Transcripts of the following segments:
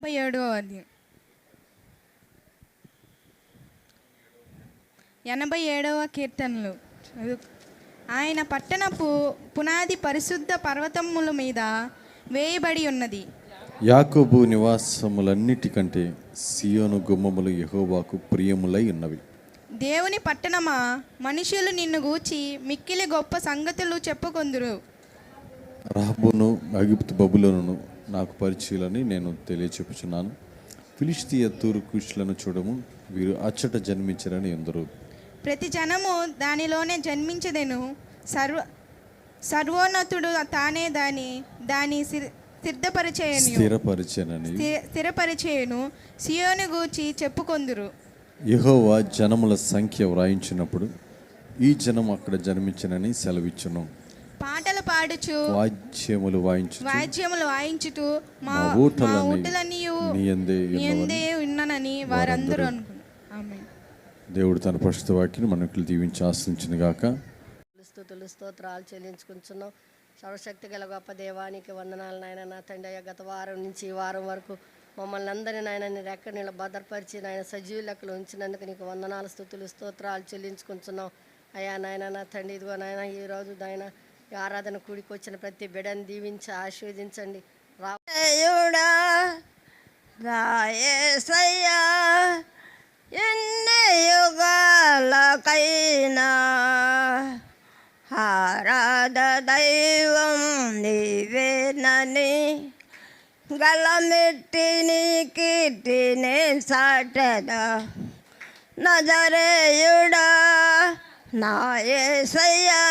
87వ 87వ కీర్తనలు. ఆయన పట్టణపు పునాది పరిశుద్ధ పర్వతముల మీద వేయబడి ఉన్నది. యాకోబు నివాసములన్నిటికంటే సియోను గుమ్మములు యెహోవాకు ప్రియములై ఉన్నవి. దేవుని పట్టణమా, మనుషులు నిన్ను గూర్చి మిక్కిలి గొప్ప సంగతులు చెప్పుకొందురు. రహబును ఐగుప్తు బబులోనును నాకు పరిచయులని నేను తెలియచెప్పుచున్నాను. ఫిలిష్తీయ తూర్కుషులను చూడము, వీరు అచ్చట జన్మించరని ఎందరు. ప్రతి జనము దానిలోనే జన్మించదెను. సర్వోన్నతుడు తానే దాని స్థిరపరిచేయను. సియోను గూర్చి చెప్పుకొందురు. యెహోవా జనముల సంఖ్య వ్రాయించినప్పుడు ఈ జనం అక్కడ జన్మించనని సెలవిచ్చును. పాటలు పాడుచు వాద్యములు వాయించుటూ మా ఊటలన్నీయు నీ యందే ఉన్ననని వారందరూ అనుకున్నారు. ఆమేన్. దేవుడు తన పరిశుద్ధ వాక్యాన్ని మనకు దీవించి ఆశించును గాక. స్తుతులు స్తోత్రాలు చెల్లించుకుంటున్నాం. సర్వశక్తి గల గొప్ప దేవానికి వందనాలు నాయన. నా తండ్రి అయ్యా, గత వారం నుంచి ఈ వారం వరకు మమ్మల్ని అందరినీ నాయన నీ రెక్క నీళ్ళ భద్రపరిచి నాయన సజీవ లెక్కలు ఉంచినందుకు నీకు వందనాలు, స్తుతులు స్తోత్రాలు చెల్లించుకుంటున్నాం అయ్యా. నాయన నా తండ్రి, ఇదిగో నాయన ఈరోజు నాయన ఈ ఆరాధన కూడికి వచ్చిన ప్రతి బిడ్డను దీవించి ఆశీర్వదించండి. రాయుడా రాయేసయ్యా, ఎన్ని యుగాలకైనా ఆరాధ దైవం నీవేనని గలమెట్టి నీ కీర్తిని సాటెదా. నజరేయుడా నా యేసయ్యా,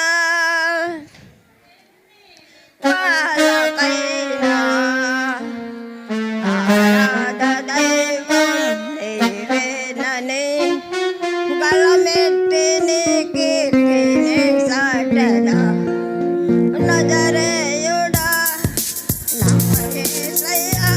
కాలకైనా ఆరాధ దైవం నీవేనని గలమెట్టి నీ కీర్తిని సాటెదా. నజరేయుడా నా యేసయ్యా.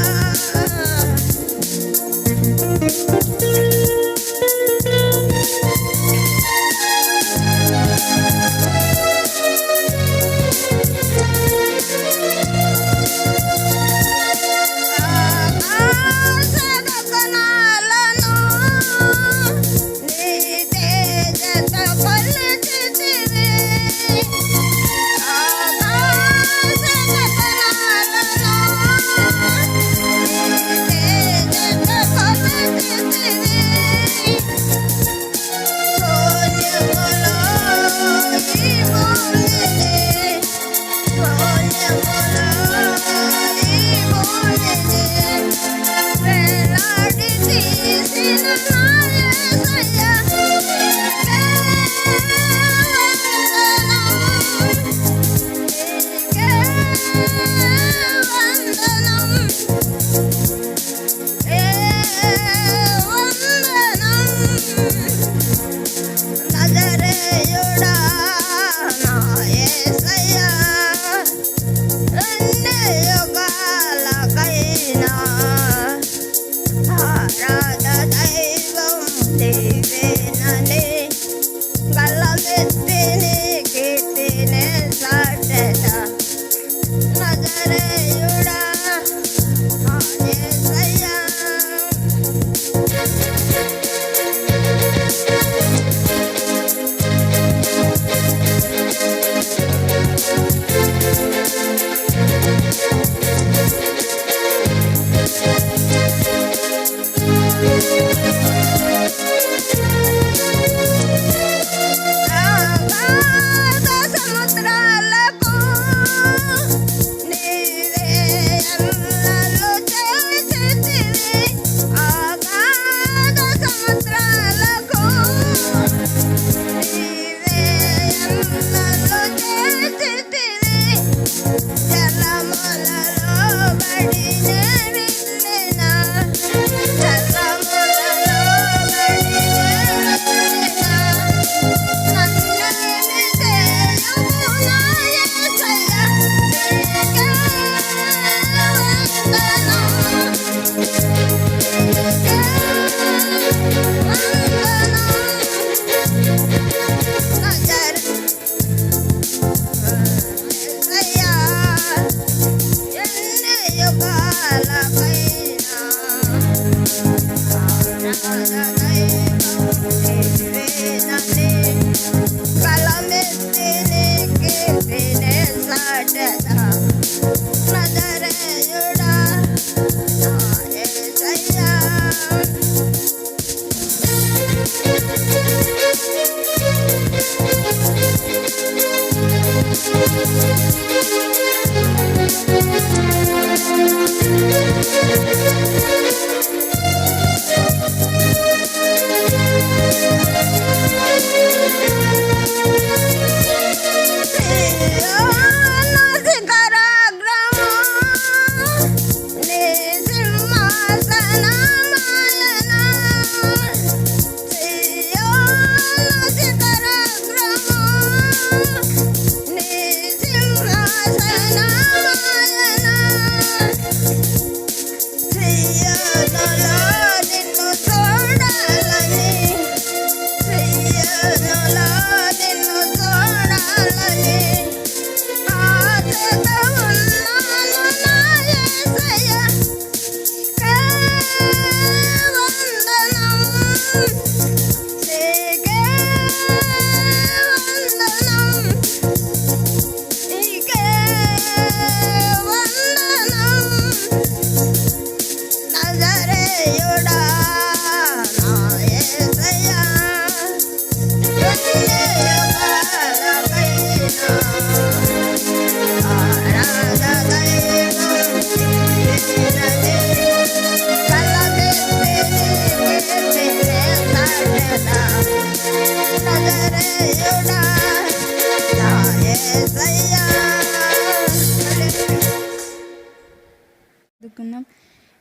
చదువుకున్నాం.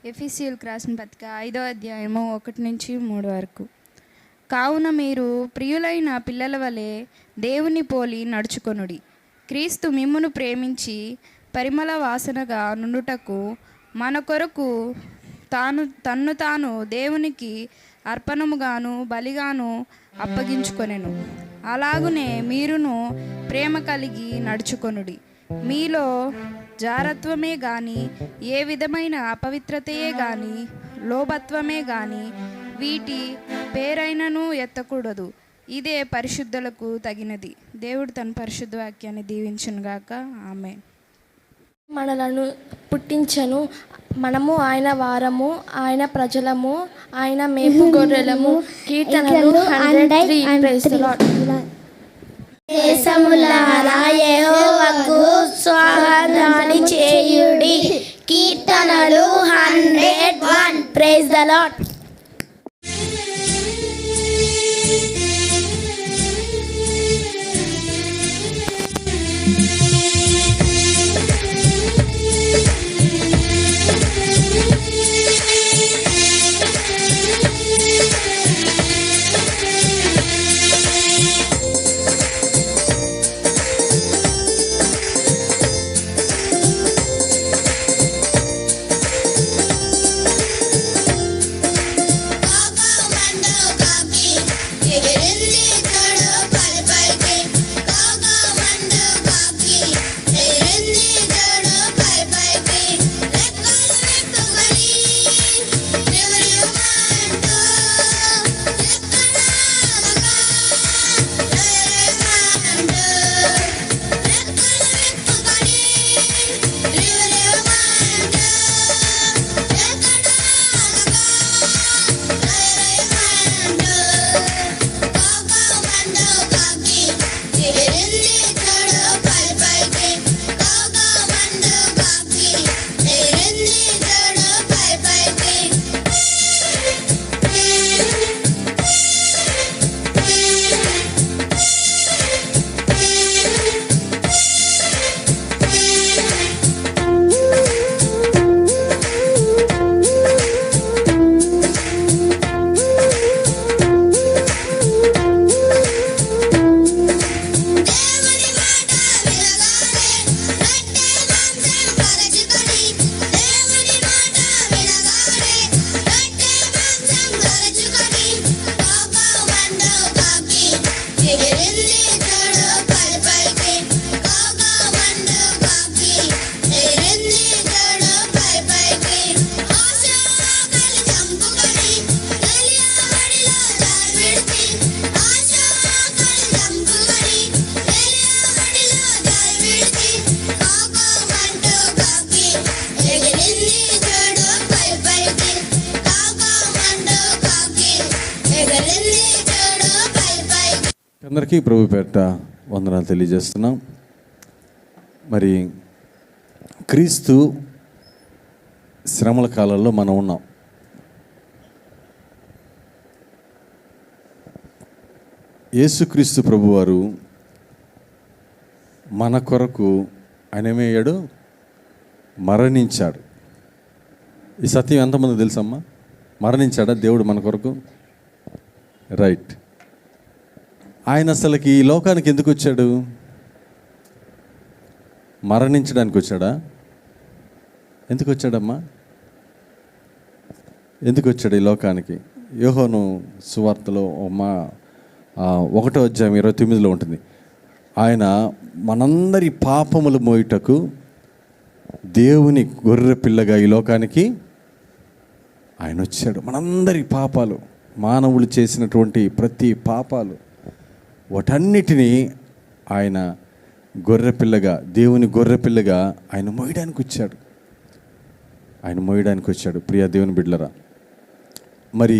ఎఫెసీయులకు రాసిన పత్రిక 5వ అధ్యాయము 1-3 వరకు. కావున మీరు ప్రియులైన పిల్లల వలె దేవుని పోలి నడుచుకొనుడి. క్రీస్తు మిమ్మును ప్రేమించి పరిమళ వాసనగా నుండుటకు మన కొరకు తన్ను తాను దేవునికి అర్పణముగాను బలిగాను అప్పగించుకొనెను. అలాగునే మీరును ప్రేమ కలిగి నడుచుకొనుడి. మీలో జారత్వమే గాని, ఏ విధమైన అపవిత్రతయే గాని, లోభత్వమే గాని వీటి పేరైనను ఎత్తకూడదు. ఇదే పరిశుద్ధులకు తగినది. దేవుడు తన పరిశుద్ధ వాక్యాన్ని దీవించునుగాక. ఆమేన్. మనలను పుట్టించెను, మనము ఆయన వారము, ఆయన ప్రజలము, ఆయన మేపు గొర్రెలము. కీర్తనలు 103. Praise the lord. దేశములారా యెహోవాకు స్వాగతాన్ని చేయుడి. కీర్తనలు 101. Praise the Lord. అందరికీ ప్రభు పేరిట వందనాలు తెలియజేస్తున్నాం. మరి క్రీస్తు శ్రమల కాలంలో మనం ఉన్నాం. యేసుక్రీస్తు ప్రభువారు మన కొరకు ఆయనమేయాడు, మరణించాడు. ఈ సత్యం ఎంతమంది తెలుసమ్మా? మరణించాడా దేవుడు మన కొరకు? రైట్. ఆయన అసలుకి ఈ లోకానికి ఎందుకు వచ్చాడు? మరణించడానికి వచ్చాడా? ఎందుకు వచ్చాడమ్మా? ఎందుకు వచ్చాడు ఈ లోకానికి? యోహాను సువార్తలో 1వ అధ్యాయం 29లో ఉంటుంది. ఆయన మనందరి పాపములు మోయుటకు దేవుని గొర్రె పిల్లగా ఈ లోకానికి ఆయన వచ్చాడు. మనందరి పాపాలు, మానవులు చేసినటువంటి ప్రతి పాపాలు, వాటన్నిటినీ ఆయన గొర్రెపిల్లగా, దేవుని గొర్రెపిల్లగా ఆయన మోయడానికి వచ్చాడు. ఆయన మోయడానికి వచ్చాడు. ప్రియ దేవుని బిడ్డలరా, మరి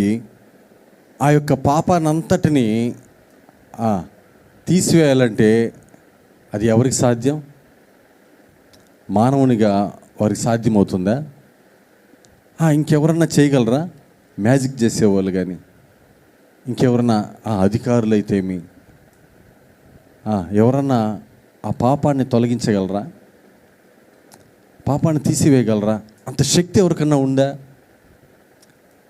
ఆ యొక్క పాపానంతటిని తీసివేయాలంటే అది ఎవరికి సాధ్యం? మానవునిగా వారికి సాధ్యమవుతుందా? ఇంకెవరన్నా చేయగలరా? మ్యాజిక్ చేసేవాళ్ళు కానీ, ఇంకెవరన్నా అధికారులు అయితేమి, ఎవరన్నా ఆ పాపాన్ని తొలగించగలరా? పాపాన్ని తీసివేయగలరా? అంత శక్తి ఎవరికన్నా ఉందా?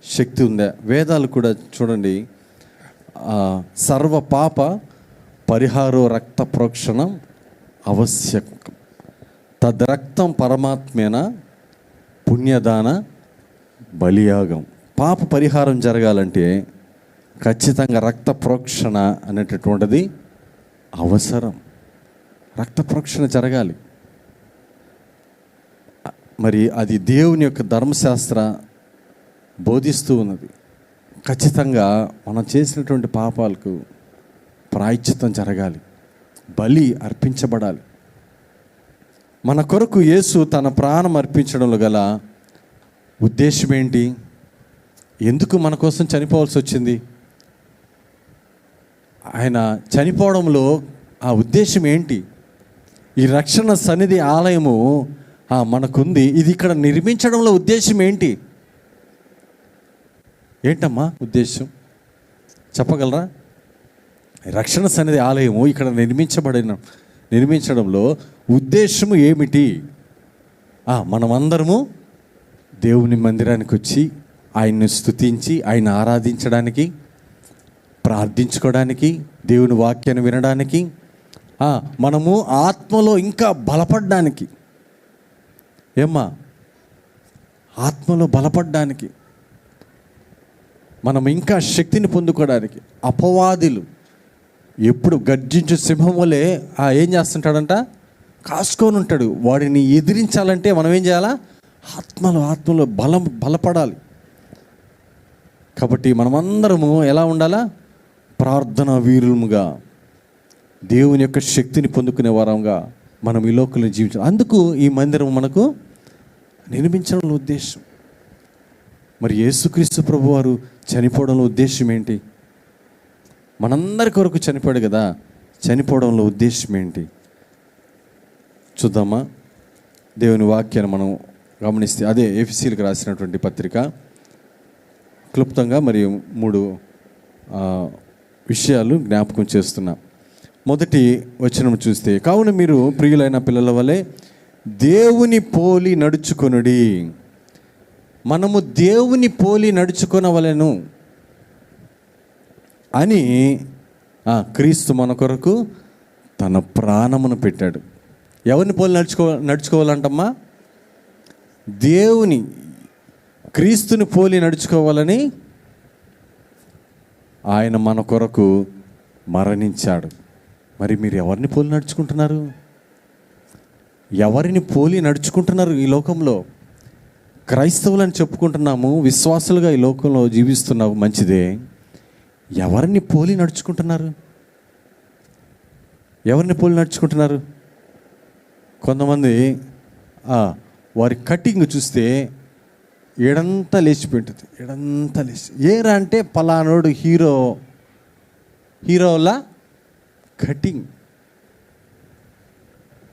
శక్తి ఉందా? వేదాలు కూడా చూడండి, సర్వ పాప పరిహారో రక్త ప్రోక్షణం ఆవశ్యకం, తద్రక్తం పరమాత్మేన పుణ్యదాన బలియాగం. పాప పరిహారం జరగాలంటే ఖచ్చితంగా రక్త ప్రోక్షణ అనేటటువంటిది అవసరం. రక్త ప్రోక్షణ జరగాలి. మరి అది దేవుని యొక్క ధర్మశాస్త్ర బోధిస్తూ ఉన్నది. ఖచ్చితంగా మనం చేసినటువంటి పాపాలకు ప్రాయశ్చిత్తం జరగాలి, బలి అర్పించబడాలి. మన కొరకు యేసు తన ప్రాణం అర్పించడంలో గల ఉద్దేశం ఏంటి? ఎందుకు మన కోసం చనిపోవాల్సి వచ్చింది? ఆయన చనిపోవడంలో ఆ ఉద్దేశం ఏంటి? ఈ రక్షణ సన్నిధి ఆలయము మనకుంది, ఇది ఇక్కడ నిర్మించడంలో ఉద్దేశం ఏంటి? ఏంటమ్మా ఉద్దేశం చెప్పగలరా? రక్షణ సన్నిధి ఆలయము ఇక్కడ నిర్మించడంలో ఉద్దేశము ఏమిటి? మనమందరము దేవుని మందిరానికి వచ్చి ఆయన్ని స్తుతించి ఆయన ఆరాధించడానికి, ప్రార్థించుకోవడానికి, దేవుని వాక్యాన్ని వినడానికి, మనము ఆత్మలో ఇంకా బలపడడానికి. ఏమ్మా? ఆత్మలో బలపడడానికి, మనం ఇంకా శక్తిని పొందుకోవడానికి. అపవాదులు ఎప్పుడు గర్జించు సింహం వలె ఏం చేస్తుంటాడంట? కాసుకొని ఉంటాడు. వాడిని ఎదిరించాలంటే మనం ఏం చేయాలా? ఆత్మలో బలపడాలి. కాబట్టి మనమందరము ఎలా ఉండాలా? ప్రార్థనా వీరులుగా, దేవుని యొక్క శక్తిని పొందుకునే వారంగా మనం ఈ లోకంలో జీవించాలి. అందుకు ఈ మందిరం మనకు నిర్మించడంలో ఉద్దేశం. మరి యేసుక్రీస్తు ప్రభువారు చనిపోవడంలో ఉద్దేశం ఏంటి? మనందరి కొరకు చనిపోయాడు కదా, చనిపోవడంలో ఉద్దేశం ఏంటి చూద్దామా? దేవుని వాక్యాన్ని మనం గమనిస్తే, అదే ఎఫెసీయులకు రాసినటువంటి పత్రిక, క్లుప్తంగా మరియు 3 విషయాలు జ్ఞాపకం చేస్తున్నా. మొదటి వచనం చూస్తే, కావున మీరు ప్రియులైన పిల్లల వలె దేవుని పోలి నడుచుకొనుడి. మనము దేవుని పోలి నడుచుకొనవలెను అని క్రీస్తు మన కొరకు తన ప్రాణమును పెట్టాడు. ఎవరిని పోలి నడుచుకోవాలంటమ్మా? దేవుని, క్రీస్తుని పోలి నడుచుకోవాలని ఆయన మన కొరకు మరణించాడు. మరి మీరు ఎవరిని పోలి నడుచుకుంటున్నారు? ఎవరిని పోలి నడుచుకుంటున్నారు? ఈ లోకంలో క్రైస్తవులని చెప్పుకుంటున్నాము, విశ్వాసులుగా ఈ లోకంలో జీవిస్తున్నాము, మంచిదే. ఎవరిని పోలి నడుచుకుంటున్నారు? ఎవరిని పోలి నడుచుకుంటున్నారు? కొంతమంది వారి కటింగ్ చూస్తే ఎడంతా లేచిపోయింటుంది, ఎడంతా లేచి. ఏరా అంటే పలానోడు హీరోలా కటింగ్.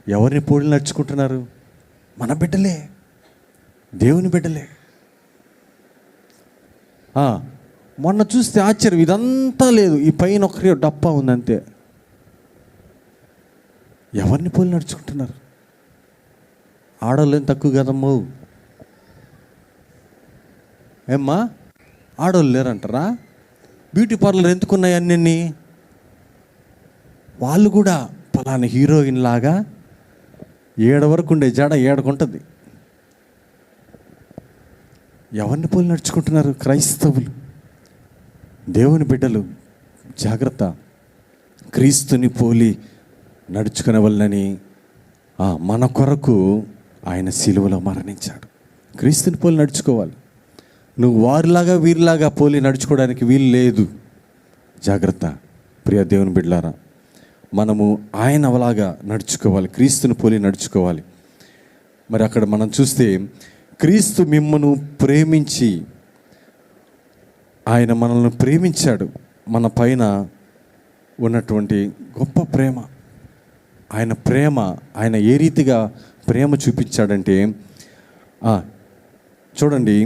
ఎవరిని పోలి నడుచుకుంటున్నారు? మన బిడ్డలే, దేవుని బిడ్డలే. మొన్న చూస్తే ఆశ్చర్యం, ఇదంతా లేదు, ఈ పైన ఒకరి డప్పా ఉందంతే. ఎవరిని పోలి నడుచుకుంటున్నారు? ఆడవాళ్ళు ఏం తక్కువ కదమ్మో. ఏమ్మా, ఆడవాళ్ళు లేరంటారా? బ్యూటీ పార్లర్ ఎందుకున్నాయి అన్నీ? వాళ్ళు కూడా పలానా హీరోయిన్ లాగా వరకు ఉండే జాడ ఏడకుంటుంది. ఎవరిని పోలి నడుచుకుంటున్నారు? క్రైస్తవులు, దేవుని బిడ్డలు జాగ్రత్త. క్రీస్తుని పోలి నడుచుకునే వాళ్ళని మన కొరకు ఆయన సిలువలో మరణించాడు. క్రీస్తుని పోలి నడుచుకోవాలి. నువ్వు వారిలాగా వీరిలాగా పోలి నడుచుకోవడానికి వీలు లేదు. జాగ్రత్త ప్రియ దేవుని బిడ్డలారా, మనము ఆయన అలాగా నడుచుకోవాలి, క్రీస్తుని పోలి నడుచుకోవాలి. మరి అక్కడ మనం చూస్తే, క్రీస్తు మిమ్మను ప్రేమించి, ఆయన మనల్ని ప్రేమించాడు. మన పైన ఉన్నటువంటి గొప్ప ప్రేమ, ఆయన ప్రేమ, ఆయన ఏ రీతిగా ప్రేమ చూపించాడంటే, చూడండి,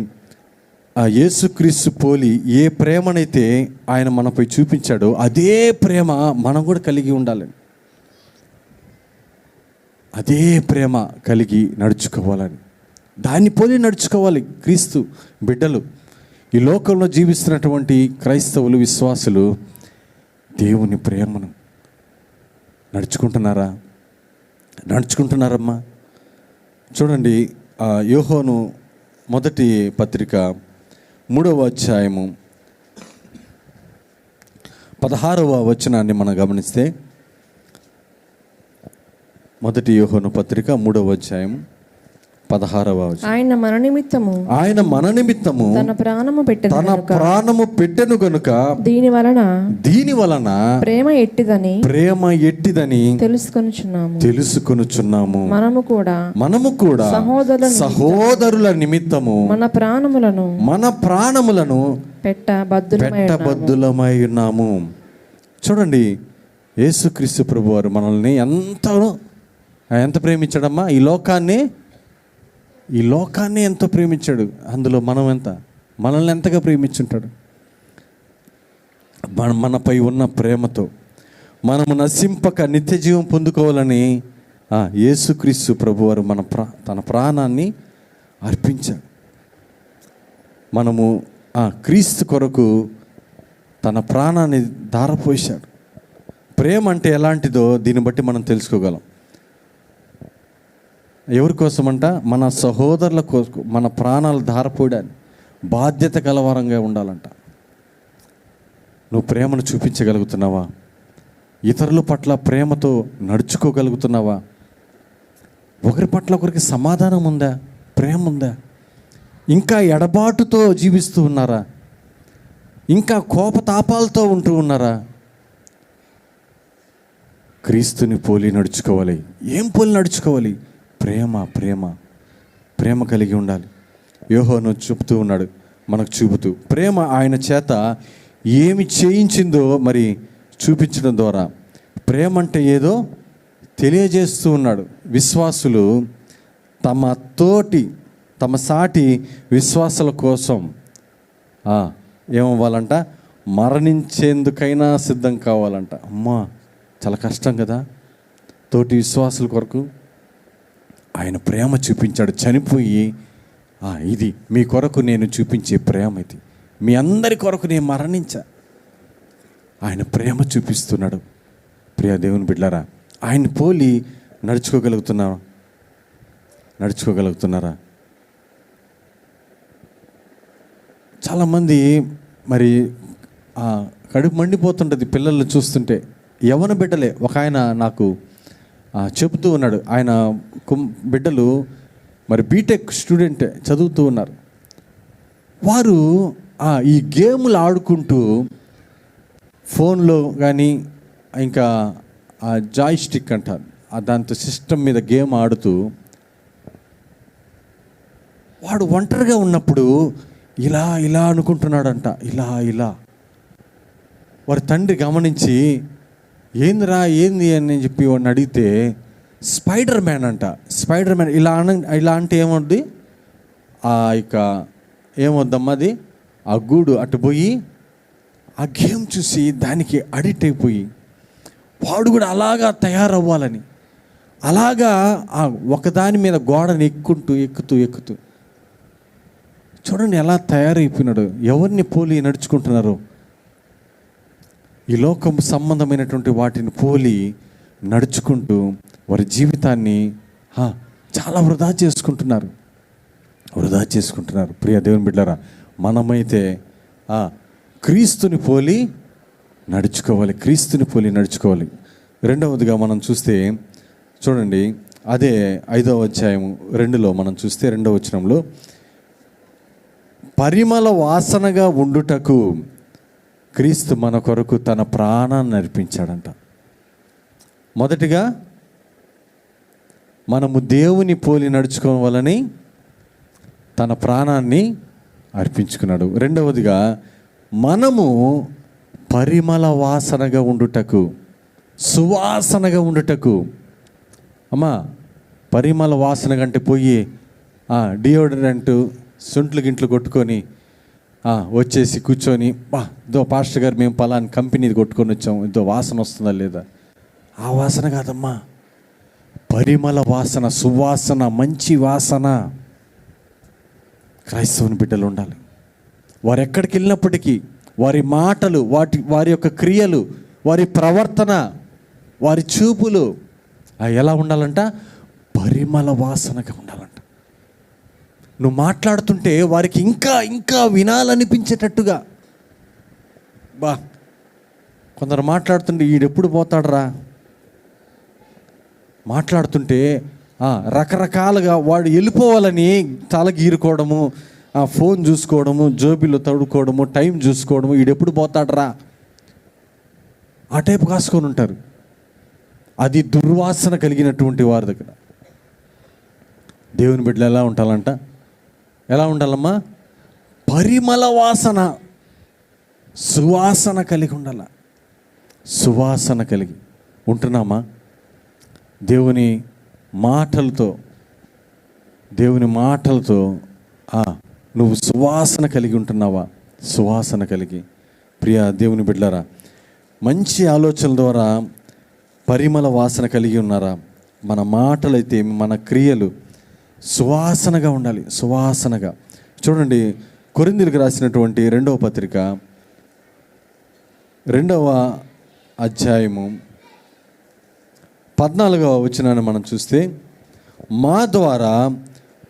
యేసుక్రీస్తు పోలి ఏ ప్రేమనైతే ఆయన మనపై చూపించాడో అదే ప్రేమ మనం కూడా కలిగి ఉండాలని, అదే ప్రేమ కలిగి నడుచుకోవాలని. దాన్ని పోలి నడుచుకోవాలి క్రీస్తు బిడ్డలు. ఈ లోకంలో జీవిస్తున్నటువంటి క్రైస్తవులు, విశ్వాసులు దేవుని ప్రేమను నడుచుకుంటున్నారమ్మా. చూడండి, యోహాను మొదటి పత్రిక 3వ అధ్యాయము 16వ వచనాన్ని మనం గమనిస్తే, మొదటి యోహాను పత్రిక 3వ అధ్యాయం 16వ వచనం. ఆయన మన నిమిత్తము తన ప్రాణము పెట్టెను గనుక దీని వలన ప్రేమ ఎట్టిదని తెలుసుకొనుచున్నాము. మనము కూడా సహోదరుల నిమిత్తము మన ప్రాణములను పెట్టబద్దులమై ఉన్నాము. చూడండి, యేసుక్రీస్తు ప్రభువారు మనల్ని ఎంత ప్రేమించాడమ్మా. ఈ లోకాన్ని ఎంతో ప్రేమించాడు. అందులో మనల్ని ఎంతగా ప్రేమించుంటాడు. మనపై ఉన్న ప్రేమతో మనము నశింపక నిత్య జీవం పొందుకోవాలని యేసుక్రీస్తు ప్రభువారు తన ప్రాణాన్ని అర్పించాడు. మనము క్రీస్తు కొరకు తన ప్రాణాన్ని ధారపోశాడు. ప్రేమ అంటే ఎలాంటిదో దీన్ని బట్టి మనం తెలుసుకోగలం. ఎవరి కోసమంట? మన సహోదరుల కోసం మన ప్రాణాలు ధారపోయడానికి బాధ్యత కలవారంగా ఉండాలంట. నువ్వు ప్రేమను చూపించగలుగుతున్నావా? ఇతరుల పట్ల ప్రేమతో నడుచుకోగలుగుతున్నావా? ఒకరి పట్ల ఒకరికి సమాధానం ఉందా? ప్రేమ ఉందా? ఇంకా ఎడబాటుతో జీవిస్తూ ఉన్నారా? ఇంకా కోపతాపాలతో ఉంటూ ఉన్నారా? క్రీస్తుని పోలి నడుచుకోవాలి. ఏం పోలి నడుచుకోవాలి? ప్రేమ కలిగి ఉండాలి. యోహాను చెప్తూ ఉన్నాడు, మనకు చూపుతూ ప్రేమ ఆయన చేత ఏమి చేయించిందో మరి చూపించడం ద్వారా ప్రేమ అంటే ఏదో తెలియజేస్తూ ఉన్నాడు. విశ్వాసులు తమ సాటి విశ్వాసుల కోసం ఏమవ్వాలంట? మరణించేందుకైనా సిద్ధం కావాలంట. అమ్మా, చాలా కష్టం కదా. తోటి విశ్వాసుల కొరకు ఆయన ప్రేమ చూపించాడు. చనిపోయి ఇది మీ కొరకు నేను చూపించే ప్రేమ, ఇది మీ అందరి కొరకు నేను మరణించా. ఆయన ప్రేమ చూపిస్తున్నాడు. ప్రియ దేవుని బిడ్డలారా, ఆయన పోలి నడుచుకోగలుగుతున్నారా? చాలామంది మరి కడుపు మండిపోతుంటుంది పిల్లల్ని చూస్తుంటే. యవ్వన బిడ్డలే. ఒక ఆయన నాకు చెబుతూ ఉన్నాడు, ఆయన బిడ్డలు మరి బీటెక్ స్టూడెంట్ చదువుతూ ఉన్నారు. వారు ఈ గేములు ఆడుకుంటూ ఫోన్లో కానీ ఇంకా జాయ్ స్టిక్ అంటారు, దాంతో సిస్టమ్ మీద గేమ్ ఆడుతూ వాడు ఒంటరిగా ఉన్నప్పుడు ఇలా అనుకుంటున్నాడంట. ఇలా వారి తండ్రి గమనించి ఏంది అని చెప్పి వాడిని అడిగితే స్పైడర్ మ్యాన్ అంట. స్పైడర్ మ్యాన్ ఇలా అంటే ఏమవుద్ది? ఇక ఏమవుద్దమ్మా, అది ఆ గూడు అటు పోయి ఆ గేమ్ చూసి దానికి అడిక్ట్ అయిపోయి వాడు కూడా అలాగా తయారవ్వాలని అలాగా ఒకదాని మీద గోడని ఎక్కుతూ చూడండి ఎలా తయారైపోయినాడు. ఎవరిని పోలి నడుచుకుంటున్నారు? ఈ లోకం సంబంధమైనటువంటి వాటిని పోలి నడుచుకుంటూ వారి జీవితాన్ని చాలా వృధా చేసుకుంటున్నారు. ప్రియ దేవుని బిడ్డలారా, మనమైతే క్రీస్తుని పోలి నడుచుకోవాలి. రెండవదిగా మనం చూస్తే చూడండి, అదే 5వ అధ్యాయం 2లో మనం చూస్తే 2వ వచనంలో పరిమళ వాసనగా ఉండుటకు క్రీస్తు మన కొరకు తన ప్రాణాన్ని అర్పించాడంట. మొదటిగా మనము దేవుని పోలి నడుచుకోవాలని తన ప్రాణాన్ని అర్పించుకున్నాడు. రెండవదిగా మనము పరిమళ వాసనగా ఉండుటకు, సువాసనగా ఉండుటకు. అమ్మా, పరిమళ వాసన కంటే పోయి డియోడరెంట్ సొంట్లు గింట్లు కొట్టుకొని వచ్చేసి కూర్చొని ఇదో పాస్టర్ గారు మేము పలాని కంపెనీది కొట్టుకొని వచ్చాము, ఇదో వాసన వస్తుందా లేదా? ఆ వాసన కాదమ్మా, పరిమళ వాసన, సువాసన, మంచి వాసన. క్రైస్తవుని బిడ్డలు ఉండాలి. వారు ఎక్కడికి వెళ్ళినప్పటికీ వారి మాటలు, వారి యొక్క క్రియలు, వారి ప్రవర్తన, వారి చూపులు ఎలా ఉండాలంట? పరిమళ వాసనగా ఉండాలంట. నువ్వు మాట్లాడుతుంటే వారికి ఇంకా ఇంకా వినాలనిపించేటట్టుగా. కొందరు మాట్లాడుతుంటే ఈడెప్పుడు పోతాడరా మాట్లాడుతుంటే రకరకాలుగా వాడు వెళ్ళిపోవాలని తల గీరుకోవడము, ఫోన్ చూసుకోవడము, జోబీలో తడుకోవడము, టైం చూసుకోవడము, ఈడెప్పుడు పోతాడరా ఆ టైపు కాసుకొని ఉంటారు. అది దుర్వాసన కలిగినటువంటి వారి దగ్గర. దేవుని బిడ్డలు ఎలా ఉండాలంట? ఎలా ఉండాలమ్మా? పరిమళ వాసన, సువాసన కలిగి ఉండాల. సువాసన కలిగి ఉంటున్నామా? దేవుని మాటలతో నువ్వు సువాసన కలిగి ఉంటున్నావా? సువాసన కలిగి. ప్రియ దేవుని బిడ్డలారా, మంచి ఆలోచనల ద్వారా పరిమళ వాసన కలిగి ఉన్నారా? మన మాటలైతే, మన క్రియలు సువాసనగా ఉండాలి. సువాసనగా. చూడండి, కొరింథీయులకు రాసినటువంటి 2వ పత్రిక 2వ అధ్యాయము 14వ వచనాన్ని మనం చూస్తే, మా ద్వారా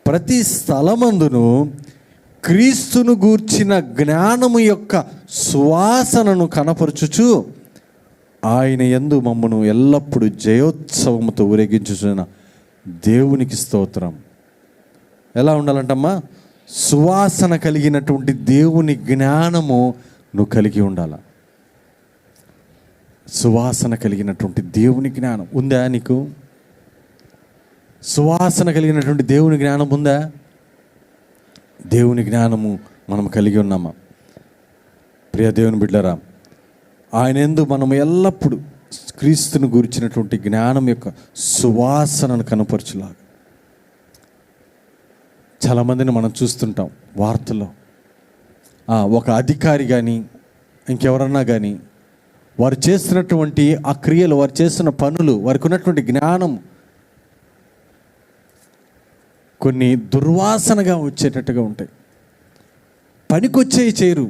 ప్రతి స్థలమందును క్రీస్తును గూర్చిన జ్ఞానము యొక్క సువాసనను కనపరచుచు ఆయన యందు మమ్మను ఎల్లప్పుడూ జయోత్సవముతో ఊరేగించుచున్న దేవునికి స్తోత్రం. ఎలా ఉండాలంటమ్మా? సువాసన కలిగినటువంటి దేవుని జ్ఞానము నువ్వు కలిగి ఉండాల. సువాసన కలిగినటువంటి దేవుని జ్ఞానం ఉందా నీకు? సువాసన కలిగినటువంటి దేవుని జ్ఞానం ఉందా? దేవుని జ్ఞానము మనం కలిగి ఉన్నామా? ప్రియ దేవుని బిడ్డలారా, ఆయన యందు మనం ఎల్లప్పుడూ క్రీస్తును గురించినటువంటి జ్ఞానం యొక్క సువాసనను కనపరచులాగా. చాలామందిని మనం చూస్తుంటాం వార్తల్లో. ఒక అధికారి కానీ ఇంకెవరన్నా కానీ వారు చేస్తున్నటువంటి ఆ క్రియలు, వారు చేస్తున్న పనులు, వారికి ఉన్నటువంటి జ్ఞానం కొన్ని దుర్వాసనగా వచ్చేటట్టుగా ఉంటాయి. పనికొచ్చేవి చేయరు.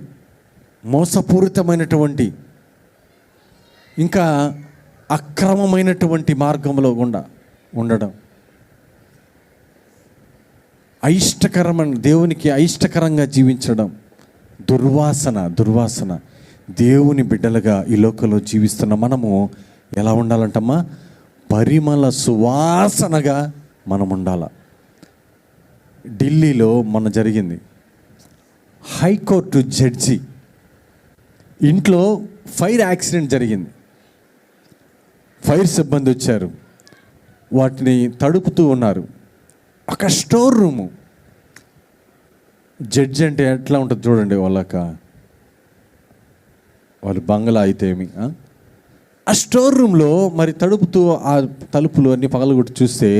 మోసపూరితమైనటువంటి, ఇంకా అక్రమమైనటువంటి మార్గంలో గుండా ఉండడం, అయిష్టకరమైన, దేవునికి అయిష్టకరంగా జీవించడం, దుర్వాసన. దేవుని బిడ్డలుగా ఈ లోకంలో జీవిస్తున్న మనము ఎలా ఉండాలంటమ్మా? పరిమళ సువాసనగా మనం ఉండాల. ఢిల్లీలో మొన్న జరిగింది, హైకోర్టు జడ్జి ఇంట్లో ఫైర్ యాక్సిడెంట్ జరిగింది. ఫైర్ సిబ్బంది వచ్చారు, వాటిని తడుపుతూ ఉన్నారు. ఒక స్టోర్ రూము. జడ్జి అంటే ఎట్లా ఉంటుంది చూడండి, వాళ్ళు బంగ్లా అయితే ఏమి, ఆ స్టోర్ రూమ్లో మరి తడుపుతూ ఆ తలుపులు అన్నీ పగలగొట్టి చూస్తే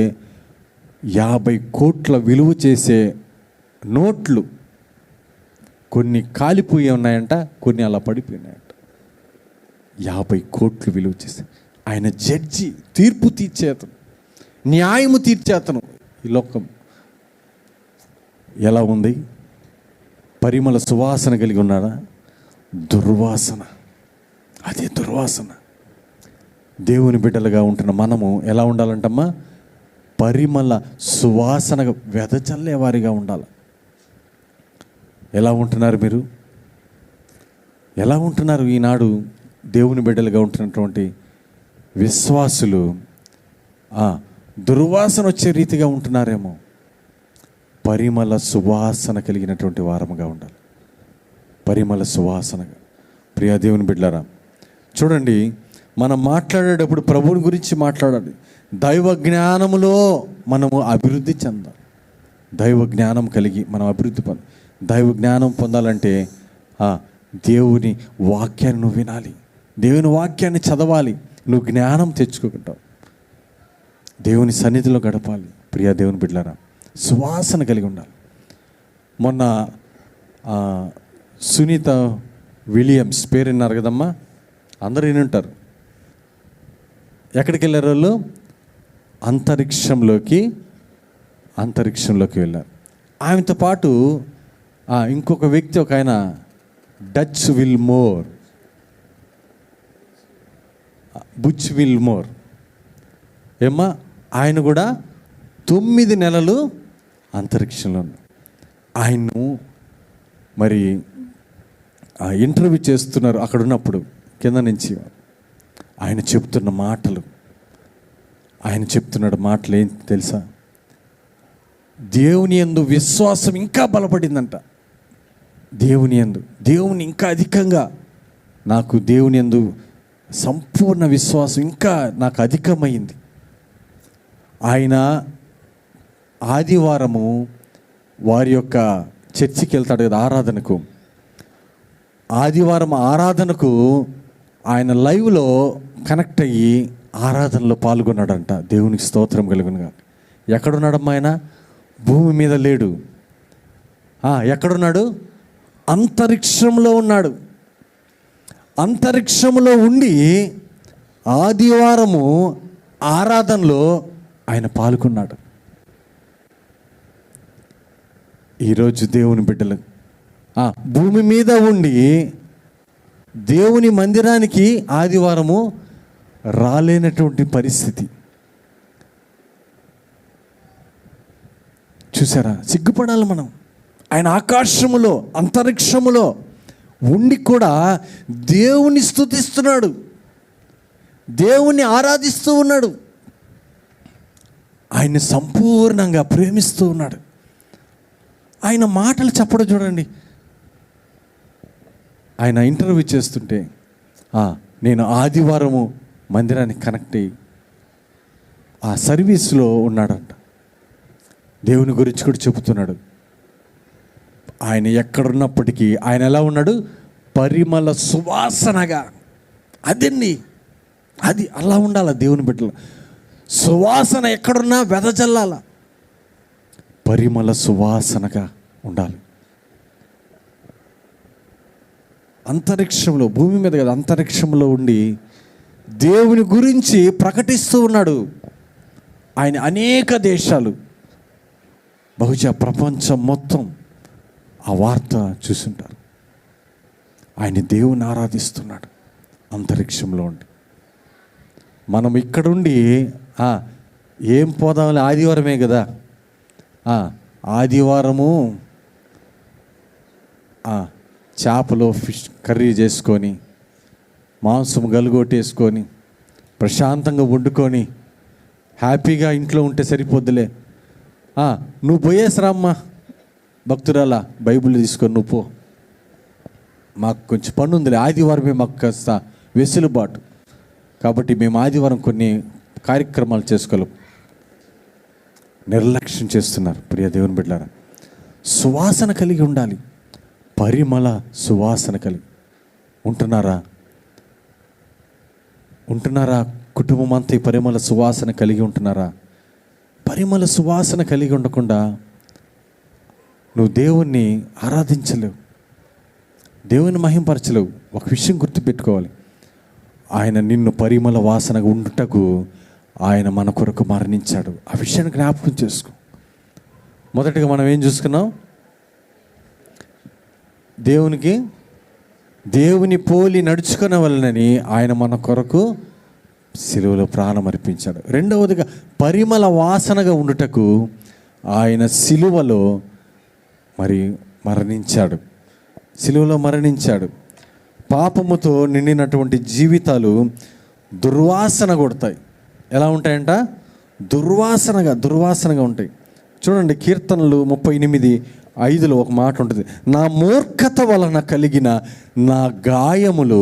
50 కోట్ల విలువ చేసే నోట్లు కొన్ని కాలిపోయి ఉన్నాయంట, కొన్ని అలా పడిపోయినాయంట. 50 కోట్లు విలువ చేసే ఆయన జడ్జి, తీర్పు తీర్చేతను, న్యాయము తీర్చేతను. ఈ లోకం ఎలా ఉంది? పరిమళ సువాసన కలిగి ఉన్నారా? దుర్వాసన. అదే దుర్వాసన. దేవుని బిడ్డలుగా ఉంటున్న మనము ఎలా ఉండాలంటమ్మా? పరిమళ సువాసనగా వెదజల్లేవారిగా ఉండాలి. ఎలా ఉంటున్నారు మీరు? ఎలా ఉంటున్నారు ఈనాడు దేవుని బిడ్డలుగా ఉంటున్నటువంటి విశ్వాసులు? దుర్వాసన వచ్చే రీతిగా ఉంటున్నారేమో. పరిమళ సువాసన కలిగినటువంటి వారముగా ఉండాలి. పరిమళ సువాసనగా. ప్రియ దేవుని బిడ్డలారా, చూడండి, మనం మాట్లాడేటప్పుడు ప్రభువుని గురించి మాట్లాడాలి. దైవ జ్ఞానములో మనము అభివృద్ధి చెందాలి. దైవ జ్ఞానం కలిగి మనం అభివృద్ధి దైవ జ్ఞానం పొందాలంటే దేవుని వాక్యాన్ని నువ్వు వినాలి, దేవుని వాక్యాన్ని చదవాలి, నువ్వు జ్ఞానం తెచ్చుకుంటావు, దేవుని సన్నిధిలో గడపాలి. ప్రియ దేవుని బిడ్డలారా, సువాసన కలిగి ఉండాలి. మొన్న సునీత విలియమ్స్ పేరు విన్నారు కదమ్మా, అందరూ వినుంటారు. ఎక్కడికి వెళ్ళారు వాళ్ళు? అంతరిక్షంలోకి వెళ్ళారు. ఆమెతో పాటు ఇంకొక వ్యక్తి, ఒక ఆయన డచ్ విల్మోర్, బుచ్ విల్మోర్ ఏమ్మా, ఆయన కూడా 9 నెలలు అంతరిక్షంలో ఆయన్ను మరి ఇంటర్వ్యూ చేస్తున్నారు. అక్కడ ఉన్నప్పుడు కింద నుంచి ఆయన చెప్తున్న మాటలు, ఆయన చెప్తున్నాడు మాటలు ఏం తెలుసా? దేవుని యందు విశ్వాసం ఇంకా బలపడిందంట. దేవుని ఇంకా అధికంగా, నాకు దేవుని యందు సంపూర్ణ విశ్వాసం ఇంకా నాకు అధికమైంది. ఆయన ఆదివారము వారి యొక్క చర్చికి వెళ్తాడు కదా ఆరాధనకు. ఆదివారం ఆరాధనకు ఆయన లైవ్లో కనెక్ట్ అయ్యి ఆరాధనలో పాల్గొన్నాడంట. దేవునికి స్తోత్రం కలుగునుగా. ఎక్కడున్నాడమ్మా ఆయన? భూమి మీద లేడు. ఎక్కడున్నాడు? అంతరిక్షంలో ఉన్నాడు. అంతరిక్షంలో ఉండి ఆదివారము ఆరాధనలో ఆయన పాల్గొన్నాడు. ఈరోజు దేవుని బిడ్డలు భూమి మీద ఉండి దేవుని మందిరానికి ఆదివారము రాలేనటువంటి పరిస్థితి. చూసారా? సిగ్గుపడాలి మనం. ఆయన ఆకాశములో అంతరిక్షములో ఉండి కూడా దేవుని స్తుతిస్తున్నాడు, దేవుని ఆరాధిస్తూ ఉన్నాడు, ఆయన్ని సంపూర్ణంగా ప్రేమిస్తూ ఉన్నాడు. ఆయన మాటలు చెప్పడం చూడండి. ఆయన ఇంటర్వ్యూ చేస్తుంటే నేను ఆదివారము మందిరానికి కనెక్ట్ అయ్యి ఆ సర్వీస్లో ఉన్నాడంట. దేవుని గురించి కూడా చెబుతున్నాడు. ఆయన ఎక్కడున్నప్పటికీ ఆయన ఎలా ఉన్నాడు? పరిమళ సువాసనగా. అది అలా ఉండాల దేవుని బిడ్డలు. సువాసన ఎక్కడున్నా వెదజల్లాల, పరిమళ సువాసనగా ఉండాలి. అంతరిక్షంలో, భూమి మీద కదా, అంతరిక్షంలో ఉండి దేవుని గురించి ప్రకటిస్తూ ఉన్నాడు. ఆయన అనేక దేశాలు, బహుశా ప్రపంచం మొత్తం ఆ వార్త చూసుంటారు. ఆయన దేవుని ఆరాధిస్తున్నాడు అంతరిక్షంలో ఉండి. మనం ఇక్కడుండి ఏం పోదామని, ఆదివారమే కదా, ఆదివారము చేపలు ఫిష్ కర్రీ చేసుకొని, మాంసం గలుగొట్టేసుకొని, ప్రశాంతంగా వండుకొని హ్యాపీగా ఇంట్లో ఉంటే సరిపోద్దులే. నువ్వు పోయేసరామ్మా భక్తురాలా, బైబిల్ తీసుకొని నువ్వు పో, మాకు కొంచెం పని ఉందిలే, ఆదివారమే మాకు కాస్త వెసులుబాటు, కాబట్టి మేము ఆదివారం కొన్ని కార్యక్రమాలు చేసుకోలేం. నిర్లక్ష్యం చేస్తున్నారు. ప్రియ దేవుని బిడ్డలారా, సువాసన కలిగి ఉండాలి, పరిమళ సువాసన కలిగి ఉంటున్నారా? కుటుంబం అంతా ఈ పరిమళ సువాసన కలిగి ఉంటున్నారా? పరిమళ సువాసన కలిగి ఉండకుండా నువ్వు దేవుణ్ణి ఆరాధించలేవు, దేవుని మహింపరచలేవు. ఒక విషయం గుర్తుపెట్టుకోవాలి, ఆయన నిన్ను పరిమళ వాసనగా ఉండుటకు ఆయన మన కొరకు మరణించాడు. ఆ విషయాన్ని జ్ఞాపకం చేసుకో. మొదటిగా మనం ఏం చూసుకున్నాం? దేవుని పోలి నడుచుకునే వలనని ఆయన మన కొరకు సిలువలో ప్రాణం అర్పించాడు. రెండవదిగా పరిమళ వాసనగా ఉండుటకు ఆయన సిలువలో మరణించాడు. సిలువలో మరణించాడు. పాపముతో నిండినటువంటి జీవితాలు దుర్వాసన కొడతాయి. ఎలా ఉంటాయంట? దుర్వాసనగా ఉంటాయి. చూడండి, కీర్తనలు 38:5 ఒక మాట ఉంటుంది. నా మూర్ఖత వలన కలిగిన నా గాయములు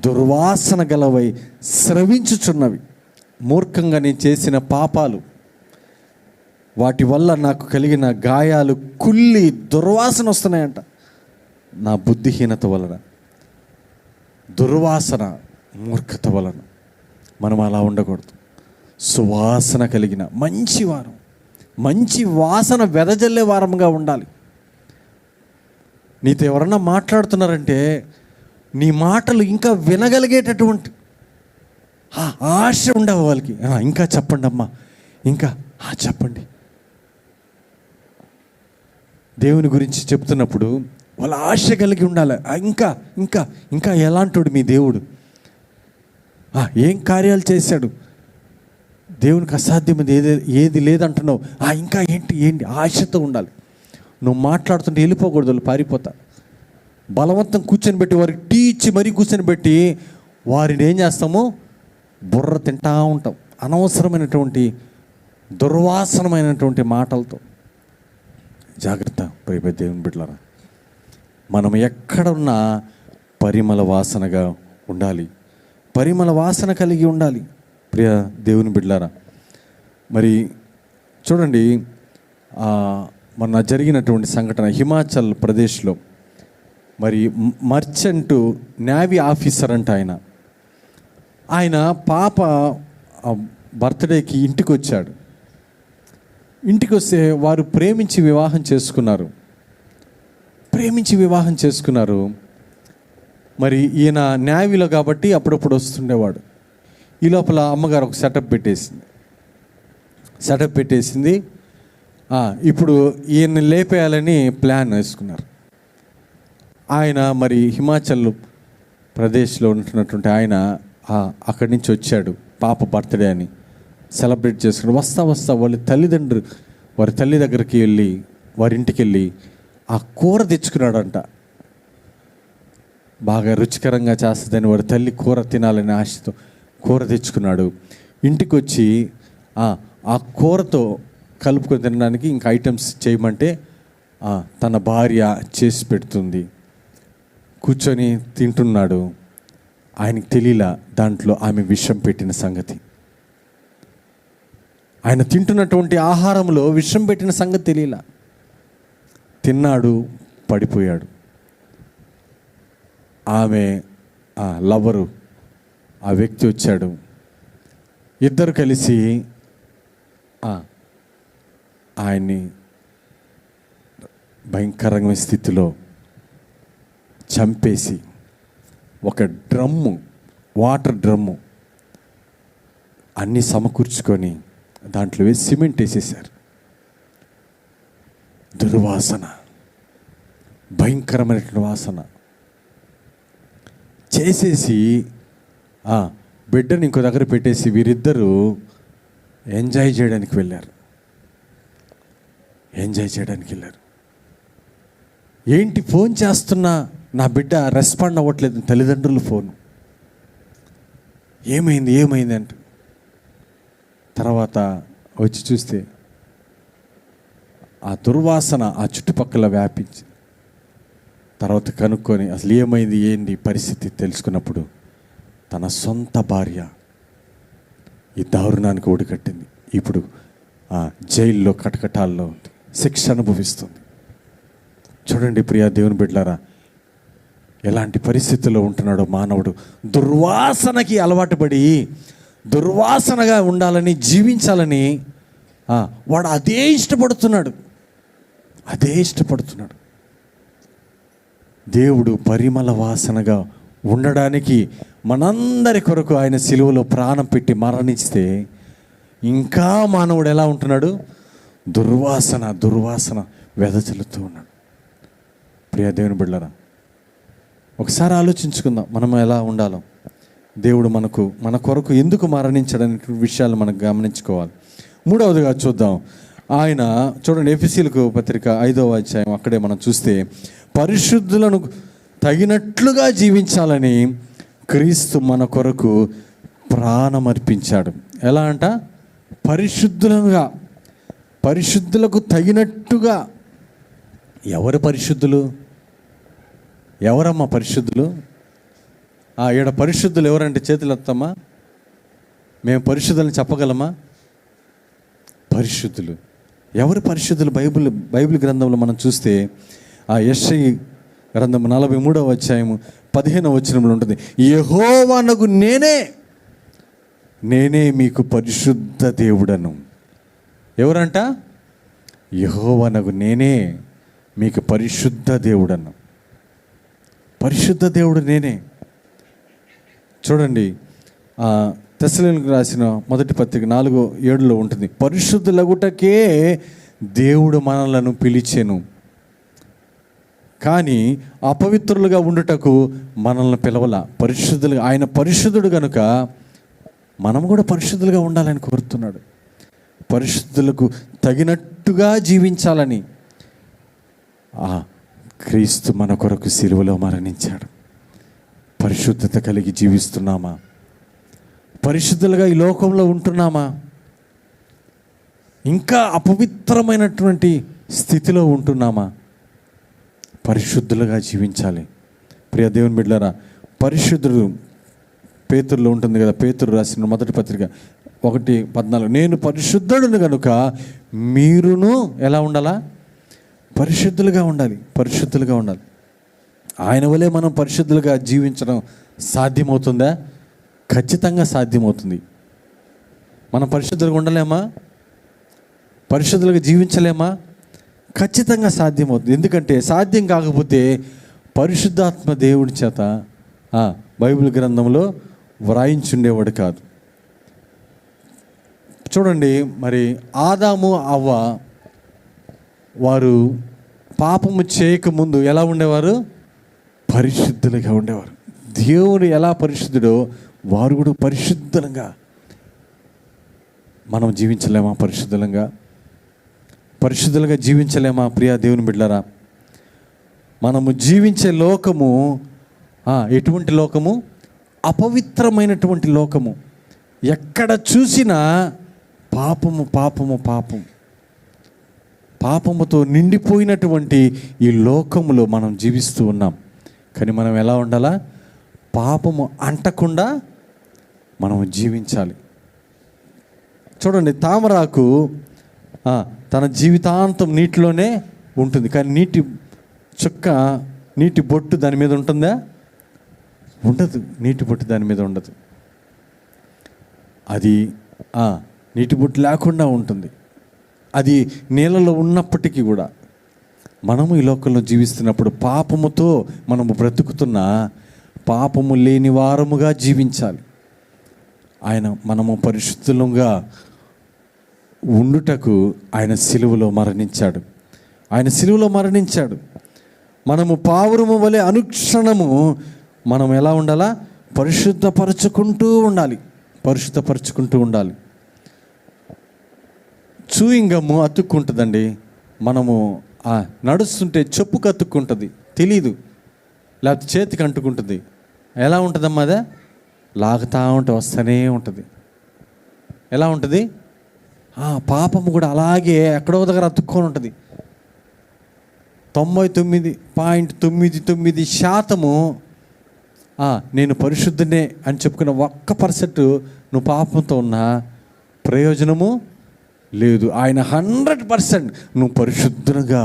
దుర్వాసన గలవై స్రవించుచున్నవి. మూర్ఖంగా నేను చేసిన పాపాలు, వాటి వల్ల నాకు కలిగిన గాయాలు కుళ్ళి దుర్వాసన వస్తున్నాయంట. నా బుద్ధిహీనత వలన, దుర్వాసన, మూర్ఖత వలన. మనం అలా ఉండకూడదు. సువాసన కలిగిన మంచి వాసన వెదజల్లే వారంగా ఉండాలి. నీతో ఎవరన్నా మాట్లాడుతున్నారంటే నీ మాటలు ఇంకా వినగలిగేటటువంటి ఆశ ఉండవు వాళ్ళకి. ఇంకా చెప్పండి అమ్మా, ఇంకా చెప్పండి. దేవుని గురించి చెప్తున్నప్పుడు వాళ్ళ ఆశ కలిగి ఉండాలి. ఇంకా ఇంకా ఇంకా ఎలాంటోడు మీ దేవుడు, ఏం కార్యాలు చేశాడు, దేవునికి అసాధ్యమైనది ఏది లేదంటున్నావు, ఇంకా ఏంటి ఆశతో ఉండాలి. నువ్వు మాట్లాడుతుంటే వెళ్ళిపోకూడదు, వాళ్ళు పారిపోతా. బలవంతం కూర్చొని పెట్టి వారికి టీ ఇచ్చి మరీ కూర్చొని పెట్టి వారిని ఏం చేస్తాము, బుర్ర తింటా ఉంటాం అనవసరమైనటువంటి దుర్వాసనమైనటువంటి మాటలతో. జాగ్రత్త ప్రియ దేవుని బిడ్డలారా, మనం ఎక్కడున్నా పరిమళ వాసనగా ఉండాలి, పరిమళ వాసన కలిగి ఉండాలి ప్రియ దేవుని బిడ్డలారా. మరి చూడండి, మొన్న జరిగినటువంటి సంఘటన హిమాచల్ ప్రదేశ్లో. మరి మర్చెంట్ నేవీ ఆఫీసర్ అంట ఆయన పాప బర్త్డేకి ఇంటికి వచ్చాడు. ఇంటికి వస్తే వారు ప్రేమించి వివాహం చేసుకున్నారు. మరి ఈయన నేవీలో కాబట్టి అప్పుడప్పుడు వస్తుండేవాడు. ఈ లోపల అమ్మగారు ఒక సెటప్ పెట్టేసింది. ఇప్పుడు ఈయన్ని లేపేయాలని ప్లాన్ వేసుకున్నారు. ఆయన మరి హిమాచల్ ప్రదేశ్లో ఉంటున్నటువంటి ఆయన అక్కడి నుంచి వచ్చాడు పాప బర్త్డే అని సెలబ్రేట్ చేసుకుని వస్తా వారి తల్లి దగ్గరికి వెళ్ళి, వారి ఇంటికి వెళ్ళి ఆ కూర తెచ్చుకున్నాడంట. బాగా రుచికరంగా చేస్తుందని వారి తల్లి కూర తినాలని ఆశతో కూర తెచ్చుకున్నాడు. ఇంటికి వచ్చి ఆ కూరతో కలుపుకొని తినడానికి ఇంకా ఐటమ్స్ చేయమంటే తన భార్య చేసి పెడుతుంది. కూర్చొని తింటున్నాడు. ఆయనకు తెలియలా దాంట్లో ఆమె విషం పెట్టిన సంగతి. ఆయన తింటున్నటువంటి ఆహారంలో విషం పెట్టిన సంగతి తెలియలా. తిన్నాడు, పడిపోయాడు. ఆమె లవరు ఆ వ్యక్తి వచ్చాడు. ఇద్దరు కలిసి ఆయన్ని భయంకరమైన స్థితిలో చంపేసి ఒక వాటర్ డ్రమ్ము అన్నీ సమకూర్చుకొని దాంట్లో వేసి సిమెంట్ వేసేసారు. దుర్వాసన, భయంకరమైనటువంటి వాసన చేసేసి బిడ్డని ఇంకో దగ్గర పెట్టేసి వీరిద్దరూ ఎంజాయ్ చేయడానికి వెళ్ళారు. ఏంటి ఫోన్ చేస్తున్నా నా బిడ్డ రెస్పాండ్ అవ్వట్లేదు, తల్లిదండ్రులు ఫోన్ ఏమైంది అంటే తర్వాత వచ్చి చూస్తే ఆ దుర్వాసన ఆ చుట్టుపక్కల వ్యాపించి తర్వాత కనుక్కొని అసలు ఏంది పరిస్థితి తెలుసుకున్నప్పుడు తన సొంత భార్య ఈ దారుణానికి ఒడికట్టింది. ఇప్పుడు జైల్లో కటకటాల్లో శిక్ష అనుభవిస్తుంది. చూడండి ప్రియ దేవుని బిడ్డలారా, ఎలాంటి పరిస్థితుల్లో ఉంటున్నాడో మానవుడు. దుర్వాసనకి అలవాటు పడి దుర్వాసనగా ఉండాలని, జీవించాలని వాడు అదే ఇష్టపడుతున్నాడు. దేవుడు పరిమళ వాసనగా ఉండడానికి మనందరి కొరకు ఆయన సిలువలో ప్రాణం పెట్టి మరణిస్తే ఇంకా మానవుడు ఎలా ఉంటున్నాడు? దుర్వాసన వెదజల్లుతూ ఉన్నాడు. ప్రియ దేవుని బిడ్డలారా, ఒకసారి ఆలోచించుకుందాం మనం ఎలా ఉండాలో. దేవుడు మన కొరకు ఎందుకు మరణించడనే విషయాలు మనం గమనించుకోవాలి. మూడవదిగా చూద్దాం. ఆయన చూడండి, ఎఫెసీయులకు పత్రిక 5వ అధ్యాయం అక్కడే మనం చూస్తే పరిశుద్ధులను తగినట్లుగా జీవించాలని క్రీస్తు మన కొరకు ప్రాణమర్పించాడు. ఎలా అంట? పరిశుద్ధులకు తగినట్టుగా. ఎవరు పరిశుద్ధులు? ఎవరమ్మా పరిశుద్ధులు? ఈడ పరిశుద్ధులు ఎవరంటే చేతులు ఎత్తమ్మా. మేము పరిశుద్ధులని చెప్పగలమా? పరిశుద్ధులు ఎవరు? పరిశుద్ధులు బైబిల్ గ్రంథంలో మనం చూస్తే యెషయా గ్రంథం 43వ అధ్యాయం 15వ వచనంలో ఉంటుంది, యెహోవానగు నేనే మీకు పరిశుద్ధ దేవుడను. ఎవరంట? యెహోవానగు నేనే మీకు పరిశుద్ధ దేవుడను. పరిశుద్ధ దేవుడు నేనే. చూడండి, తెస్సలోనికీయులకు రాసిన మొదటి పత్రిక 4:7 ఉంటుంది, పరిశుద్ధులగుటకే దేవుడు మనలను పిలిచెను. కానీ అపవిత్రులుగా ఉండుటకు మనల్ని పిలవల. పరిశుద్ధులుగా, ఆయన పరిశుద్ధుడు కనుక మనం కూడా పరిశుద్ధులుగా ఉండాలని కోరుతున్నాడు. పరిశుద్ధులకు తగినట్టుగా జీవించాలని క్రీస్తు మన కొరకు సిలువలో మరణించాడు. పరిశుద్ధత కలిగి జీవిస్తున్నామా? పరిశుద్ధులుగా ఈ లోకంలో ఉంటున్నామా? ఇంకా అపవిత్రమైనటువంటి స్థితిలో ఉంటున్నామా? పరిశుద్ధులుగా జీవించాలి. ప్రియ దేవుని బిడ్డలారా, పరిశుద్ధుడు పేతురులో ఉంటుంది కదా, పేతురు రాసిన మొదటి పత్రిక 1:14, నేను పరిశుద్ధుడును కనుక మీరును ఎలా ఉండాలా? పరిశుద్ధులుగా ఉండాలి. పరిశుద్ధులుగా ఉండాలి. ఆయన వలె మనం పరిశుద్ధులుగా జీవించడం సాధ్యమవుతుందా? ఖచ్చితంగా సాధ్యమవుతుంది. మనం పరిశుద్ధులుగా ఉండలేమా? పరిశుద్ధులుగా జీవించలేమా? ఖచ్చితంగా సాధ్యమవుతుంది. ఎందుకంటే సాధ్యం కాకపోతే పరిశుద్ధాత్మ దేవుడి చేత బైబిల్ గ్రంథంలో వ్రాయించుండేవాడు కాదు. చూడండి, మరి ఆదాము అవ్వ వారు పాపము చేయకముందు ఎలా ఉండేవారు? పరిశుద్ధులుగా ఉండేవారు. దేవుడు ఎలా పరిశుద్ధుడో వారు కూడా పరిశుద్ధంగా. మనం జీవించలేమా? పరిశుద్ధులుగా జీవించలేమా? ప్రియా దేవుని బిడ్డలారా, మనము జీవించే లోకము ఎటువంటి లోకము? అపవిత్రమైనటువంటి లోకము. ఎక్కడ చూసినా పాపము పాపము పాపం, పాపముతో నిండిపోయినటువంటి ఈ లోకములో మనం జీవిస్తూ ఉన్నాం. కానీ మనం ఎలా ఉండాలా? పాపము అంటకుండా మనం జీవించాలి. చూడండి, తామరాకు తన జీవితాంతం నీటిలోనే ఉంటుంది, కానీ నీటి చుక్క, నీటి బొట్టు దాని మీద ఉంటుందా? ఉండదు. నీటి బొట్టు దాని మీద ఉండదు. అది నీటి బొట్టు లేకుండా ఉంటుంది. అది నీళ్ళలో ఉన్నప్పటికీ కూడా మనము ఈ లోకంలో జీవిస్తున్నప్పుడు పాపముతో మనము బ్రతుకుతున్నా పాపము లేని వారముగా జీవించాలి. మనము పరిశుద్ధులుగా ఉండుటకు ఆయన సిలువలో మరణించాడు. మనము పావురము వలె అనుక్షణము మనం ఎలా ఉండాలా? పరిశుద్ధపరచుకుంటూ ఉండాలి. చూయింగ్ గమ్ము అతుక్కుంటుందండి. మనము నడుస్తుంటే చెప్పుకు అతుక్కుంటుంది, తెలీదు. లేకపోతే చేతికి అంటుకుంటుంది. ఎలా ఉంటుందమ్మా? అదే లాగుతూ ఉంటే వస్తూనే ఉంటుంది. ఎలా ఉంటుంది? పాపము కూడా అలాగే ఎక్కడో దగ్గర అతుక్కొని ఉంటుంది. 99.99% నేను పరిశుద్ధునే అని చెప్పుకున్న 1% నువ్వు పాపంతో ఉన్నా ప్రయోజనము లేదు. ఆయన 100% నువ్వు పరిశుద్ధులుగా,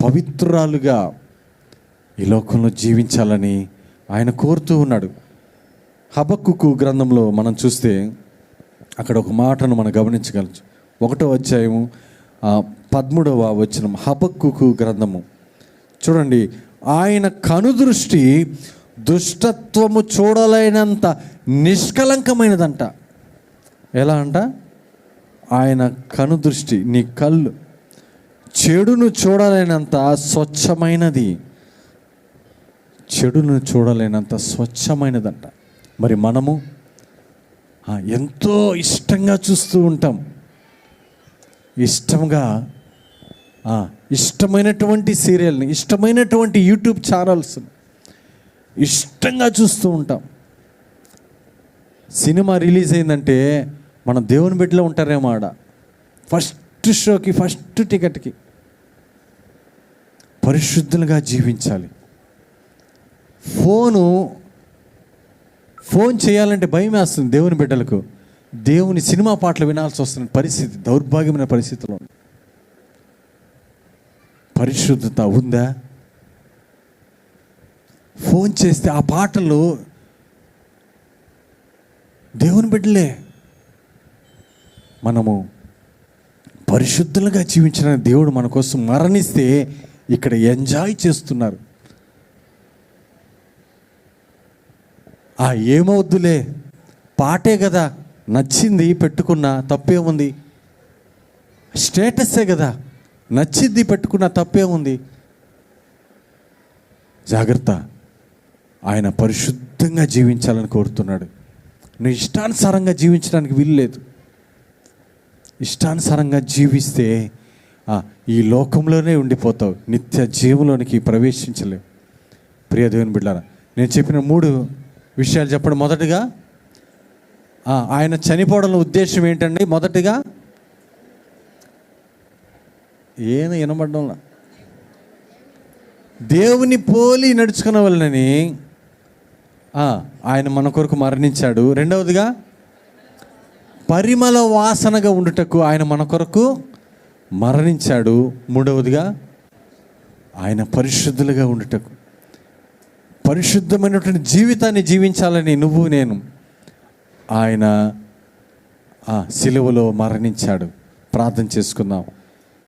పవిత్రురాలుగా ఈ లోకంలో జీవించాలని ఆయన కోరుతూ ఉన్నాడు. హబక్కుకు గ్రంథంలో మనం చూస్తే అక్కడ ఒక మాటను మనం గమనించగలచ్చు. 1వ అధ్యాయము 13వ వచనం, హబక్కుకు గ్రంథము. చూడండి, ఆయన కనుదృష్టి దుష్టత్వము చూడలేనంత నిష్కలంకమైనదంట. ఎలా అంట? ఆయన కనుదృష్టి, నీ కళ్ళు చెడును చూడలేనంత స్వచ్ఛమైనదంట. మరి మనము ఎంతో ఇష్టంగా చూస్తూ ఉంటాం. ఇష్టమైనటువంటి సీరియల్ని, ఇష్టమైనటువంటి యూట్యూబ్ ఛానల్స్ ఇష్టంగా చూస్తూ ఉంటాం. సినిమా రిలీజ్ అయిందంటే మన దేవుని బిడ్డలో ఉంటారేమో ఆడ. ఫస్ట్ షోకి, ఫస్ట్ టికెట్కి. పరిశుద్ధులుగా జీవించాలి. ఫోన్ చేయాలంటే భయం వేస్తుంది దేవుని బిడ్డలకు. దేవుని సినిమా పాటలు వినాల్సి వస్తున్న పరిస్థితి, దౌర్భాగ్యమైన పరిస్థితిలో. పరిశుద్ధత ఉందా? ఫోన్ చేస్తే ఆ పాటలు దేవుని బిడ్డలే. మనము పరిశుద్ధులుగా జీవించిన దేవుడు మన కోసం మరణిస్తే ఇక్కడ ఎంజాయ్ చేస్తున్నారు. ఏమవుద్దులే, పాటే కదా, నచ్చింది పెట్టుకున్నా తప్పేముంది. స్టేటస్సే కదా, నచ్చింది పెట్టుకున్నా తప్పేముంది. జాగ్రత్త. ఆయన పరిశుద్ధంగా జీవించాలని కోరుతున్నాడు. నువ్వు ఇష్టానుసారంగా జీవించడానికి వీలు లేదు. ఇష్టానుసారంగా జీవిస్తే ఈ లోకంలోనే ఉండిపోతావు, నిత్య జీవంలోనికి ప్రవేశించలేవు. ప్రియ దేవుని బిడ్డలారా, నేను చెప్పిన 3 విషయాలు చెప్పండి. మొదటిగా ఆయన చనిపోవడంలో ఉద్దేశం ఏంటండి? మొదటిగా వినబడ్డంలా దేవుని పోలి నడుచుకున్న వలనని ఆయన మన కొరకు మరణించాడు. రెండవదిగా పరిమళ వాసనగా ఉండుటకు ఆయన మన కొరకు మరణించాడు. మూడవదిగా ఆయన పరిశుద్ధులుగా ఉండుటకు, పరిశుద్ధమైనటువంటి జీవితాన్ని జీవించాలని నువ్వు నేను ఆయన సిలువలో మరణించాడు. ప్రార్థన చేసుకుందాం.